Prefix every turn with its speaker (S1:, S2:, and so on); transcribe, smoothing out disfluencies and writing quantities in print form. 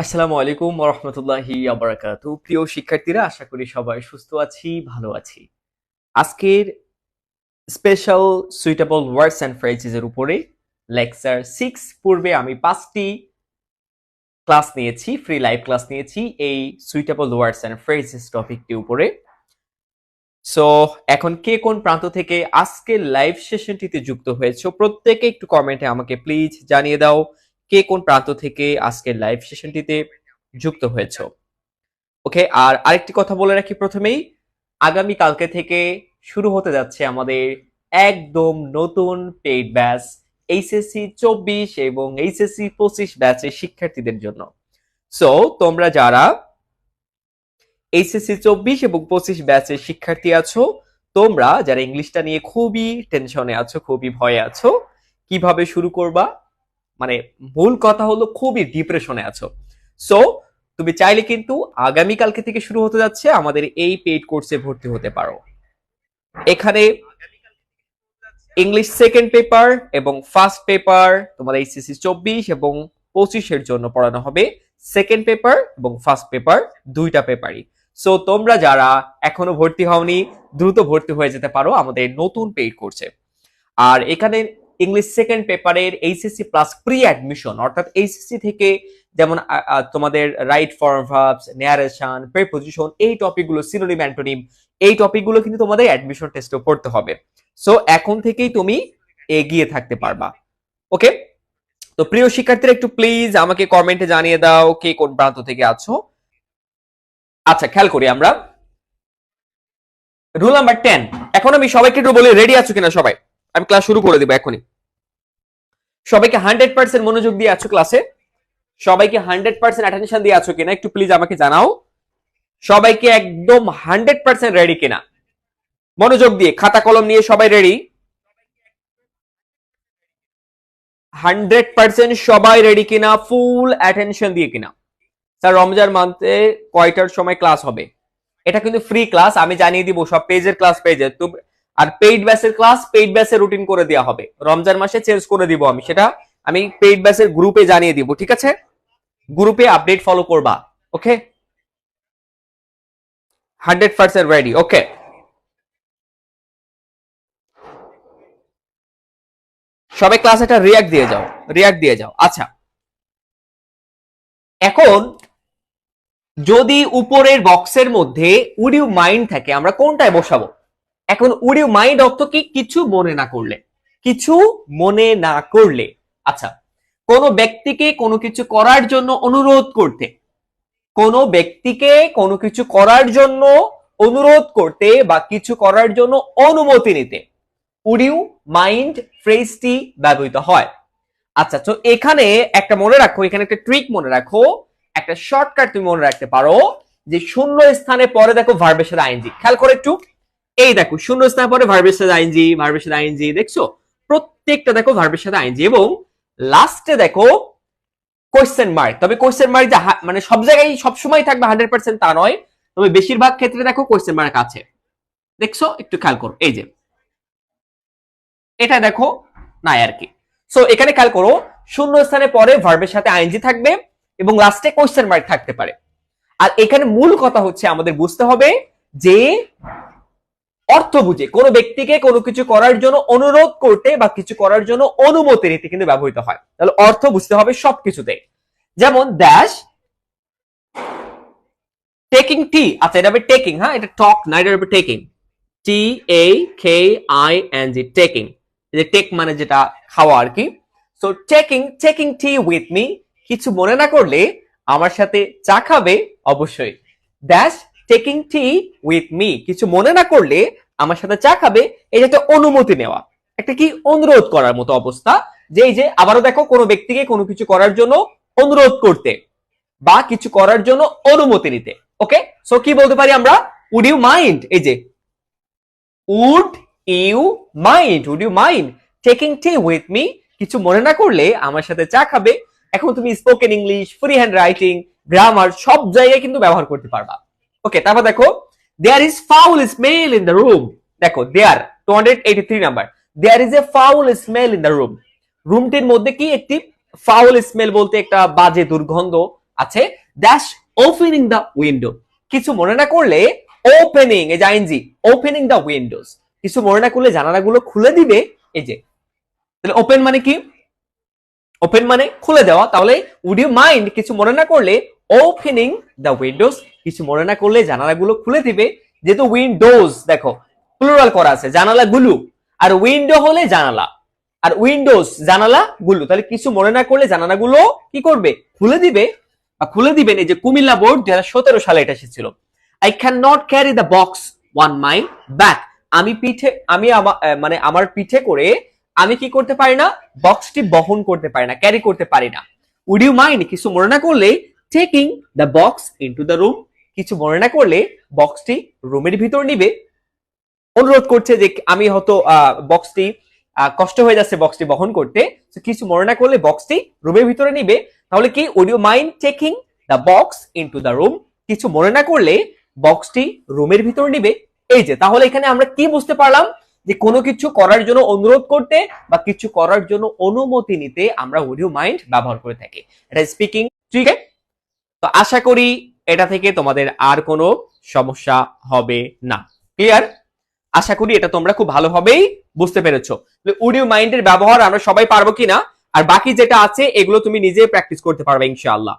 S1: আসসালামু আলাইকুম ওয়া রাহমাতুল্লাহি ওয়া বারাকাতুহু। প্রিয় শিক্ষার্থীরা, আশা করি সবাই সুস্থ আছি, ভালো আছি। আজকের special suitable words and phrases এর উপরে লেকচার 6 পূর্বে আমি 5টি ক্লাস নিয়েছি, ফ্রি লাইভ ক্লাস নিয়েছি এই সুইটেবল ওয়ার্ডস অ্যান্ড ফ্রেজেস টপিকটি উপরে। সো এখন কে কোন প্রান্ত থেকে আজকের লাইভ সেশনটিতে যুক্ত হয়েছো প্রত্যেকে একটু কমেন্টে আমাকে প্লিজ জানিয়ে দাও কে কোন প্রান্ত থেকে আজকের লাইভ সেশনটিতে যুক্ত হয়েছো। ওকে, আর আরেকটি কথা বলে রাখি প্রথমেই, আগামী কালকে থেকে শুরু হতে যাচ্ছে আমাদের একদম নতুন পেইড ব্যাচ এইচএসসি 24 এবং এইচএসসি 25 ব্যাচের শিক্ষার্থীদের জন্য। সো তোমরা যারা এইচএসসি 24 এবং 25 ব্যাচের শিক্ষার্থী আছো, তোমরা যারা ইংলিশটা নিয়ে খুবই টেনশনে আছো, খুবই ভয়ে আছো, কিভাবে শুরু করবা, মানে মূল কথা হলো খুবই ডিপ্রেশনে আছো। সো তুমি চাইলে কিন্তু আগামী কালকে থেকে শুরু হতে যাচ্ছে আমাদের এই পেইড কোর্সে ভর্তি হতে পারো। এখানে ইংলিশ সেকেন্ড পেপার এবং ফার্স্ট পেপার তোমাদের এইচএসসি 24 এবং 25 এর জন্য পড়ানো হবে। সেকেন্ড পেপার এবং ফার্স্ট পেপার দুইটা পেপারই। সো তোমরা যারা এখনো ভর্তি হওনি দ্রুত ভর্তি হয়ে যেতে পারো আমাদের নতুন পেইড কোর্সে। আর এখানে ইংলিশ সেকেন্ড পেপারের এইচএসসি প্লাস প্রি অ্যাডমিশন, অর্থাৎ এইচএসসি থেকে যেমন তোমাদের right form verbs, narration, preposition, এই টপিকগুলো, সিনোনিম অ্যান্টোনিম, এই টপিকগুলো কিন্তু তোমাদের অ্যাডমিশন টেস্টে পড়তে হবে। সো এখন থেকেই তুমি এগিয়ে থাকতে পারবা। ওকে, তো প্রিয় শিক্ষার্থীরা একটু প্লিজ আমাকে কমেন্টে জানিয়ে দাও কে কোন প্রান্ত থেকে আছো। আচ্ছা, খেয়াল করি আমরা রুল নাম্বার 10। এখন আমি সবাইকে একটু বলি, রেডি আছো কিনা সবাই? আমি ক্লাস শুরু করে দিব এখনই। সবাইকে 100% মনোযোগ দিয়ে আছো ক্লাসে? সবাইকে 100% অ্যাটেনশন দিয়ে আছো কিনা একটু প্লিজ আমাকে জানাও। সবাইকে একদম 100% রেডি কিনা? মনোযোগ দিয়ে খাতা কলম নিয়ে সবাই রেডি? 100% সবাই রেডি কিনা? ফুল অ্যাটেনশন দিয়ে কিনা? স্যার, রমজান মান্থে কয়টার সময় ক্লাস হবে? এটা কিন্তু ফ্রি ক্লাস, আমি জানিয়ে দিব সব পেজের ক্লাস পেজে। আর পেইড ব্যাচের ক্লাস পেইড ব্যাচের রুটিন করে দেওয়া হবে, রমজান মাসে চেঞ্জ করে দিব আমি, সেটা আমি পেইড ব্যাচের গ্রুপে জানিয়ে দিব, ঠিক আছে? গ্রুপে আপডেট ফলো করবা। ওকে, 100% রেডি? ওকে, সবাই ক্লাস একটা রিয়াক্ট দিয়ে যাও, রিয়াক্ট দিয়ে যাও। আচ্ছা, এখন যদি উপরের বক্সের মধ্যে উড ইউ মাইন্ড থাকে, আমরা কোনটায় বসাবো? এখন উড ইউ মাইন্ড অর্থ কি? কিছু মনে না করলে, কিছু মনে না করলে। আচ্ছা, কোন ব্যক্তিকে কোনো কিছু করার জন্য অনুরোধ করতে, কোন ব্যক্তিকে কোনো কিছু করার জন্য অনুরোধ করতে বা কিছু করার জন্য অনুমতি নিতে উড ইউ মাইন্ড ফ্রেজটি ব্যবহৃত হয়। আচ্ছা, তো এখানে একটা মনে রাখো, এখানে একটা ট্রিক মনে রাখো, একটা শর্টকাট তুমি মনে রাখতে পারো, যে শূন্য স্থানে পরে দেখো ভার্বের সাথে আইএনজি। খেয়াল করে একটু, এই দেখো শূন্য স্থানে পরে ভার্বের সাথে আইএনজি, ভার্বের সাথে আইএনজি, দেখছো প্রত্যেকটা দেখো ভার্বের সাথে আইএনজি, এবং লাস্টে দেখো কোয়েশ্চেন মার্ক। তবে কোয়েশ্চেন মার্ক যে মানে সব জায়গায় সব সময় থাকবে 100% তা নয়, তবে বেশিরভাগ ক্ষেত্রে দেখো কোয়েশ্চেন মার্ক আছে, দেখছো একটু খেয়াল করো, এই যে এটা দেখো নাই আর কি। সো এখানে খেয়াল করো, শূন্য স্থানে পরে ভার্বের সাথে আইএনজি থাকবে এবং লাস্টে কোয়েশ্চেন মার্ক থাকতে পারে। আর এখানে মূল কথা হচ্ছে আমাদের বুঝতে হবে যে অর্থ বুঝে কোনো ব্যক্তিকে কোনো কিছু করার জন্য অনুরোধ করতে বা কিছু করার জন্য অনুমতি নিতে কিন্তু ব্যবহৃত হয়। তাহলে অর্থ বুঝতে হবে সবকিছুতে। যেমন ড্যাশ টেকিং টি, আচ্ছা এটা হবে টেকিং, হ্যাঁ এটা টক না, এটা হবে taking, T A K I N G, taking. যে টেক মানে যেটা খাওয়া আর কি। So taking, taking tea with me, কিছু মনে না করলে আমার সাথে চা খাবে অবশ্যই। Dash taking tea with me, কিছু মনে না করলে আমার সাথে চা খাবে, এটা একটা অনুমতি নেওয়া, একটা কি অনুরোধ করার মতো অবস্থা। যে এই যে আবারও দেখো, কোনো ব্যক্তিকে কোনো কিছু করার জন্য অনুরোধ করতে বা কিছু করার জন্য অনুমতি নিতে। ওকে, সো কি বলতে পারি আমরা? উড ইউ মাইন্ড, এই যে would you mind, would you mind taking tea with me, কিছু মনে না করলে আমার সাথে চা খাবে। এখন তুমি spoken English, free hand writing, grammar সব জায়গায় কিন্তু ব্যবহার করতে পারবা। ওকে, তারপর দেখো there is foul smell in the room. দেখো there 283 number, there is a foul smell in the room. রুমটির মধ্যে কি একটি ফাউল স্মেল বলতে একটা বাজে দুর্গন্ধ আছে ড্যাশ ওপেনিং দ্য উইন্ডো, কিছু মনে না করলে ওপেনিং, এই যে আইএনজি, ওপেনিং দ্য উইন্ডোজ, কিছু মনে না করলে জানালাগুলো খুলে দিবে। এই যে তাহলে ওপেন মানে কি, ওপেন মানে খুলে দেওয়া, তাহলে উড ইউ মাইন্ড কিছু মনে না করলে ওপেনিং দ্য উইন্ডোজ, কিছু মনে না করলে জানালাগুলো খুলে দিবে। যেহেতু উইন্ডোজ দেখো প্লুরাল করা আছে, জানালাগুলো, আর উইন্ডো হলে জানালা, আর উইন্ডোজ জানালা গুলো, তাহলে কিছু মনে না করলে জানালাগুলো কি করবে, খুলে দিবে বা খুলে দিবেন। এই যে কুমিল্লা বোর্ড 2017 সালে এটা এসেছিল। I can not carry the box one my back, আমি পিঠে, আমি মানে আমার পিঠে করে আমি কি করতে পারি না, বক্সটি বহন করতে পারি না, ক্যারি করতে পারি না। উড ইউ মাইন্ড কিছু মনে না করলে taking the box into the room, কিছু মনে না করলে বক্সটি রুমের ভিতর নিবে। অনুরোধ করছে যে আমি হয়তো বক্সটি কষ্ট হয়ে যাচ্ছে বক্সটি বহন করতে, কিছু মনে না করলে বক্সটি রুমের ভিতরে নিবে। তাহলে কি would you mind taking the box into the room, কিছু মনে না করলে বক্সটি রুমের ভিতর নিবে। এই যে তাহলে এখানে আমরা কি বুঝতে পারলাম, যে কোনো কিছু করার জন্য অনুরোধ করতে বা কিছু করার জন্য অনুমতি নিতে আমরা উড ইউ মাইন্ড ব্যবহার করে থাকি। এটা স্পিকিং, ঠিক আছে? তো আশা করি এটা থেকে তোমাদের আর কোনো সমস্যা হবে না। ক্লিয়ার? আশা করি এটা তোমরা খুব ভালোভাবেই বুঝতে পেরেছো। উড ইউ মাইন্ডের ব্যবহার আমরা সবাই পারবো কিনা, আর বাকি যেটা আছে এগুলো তুমি নিজে প্র্যাকটিস করতে পারবে ইনশাআল্লাহ।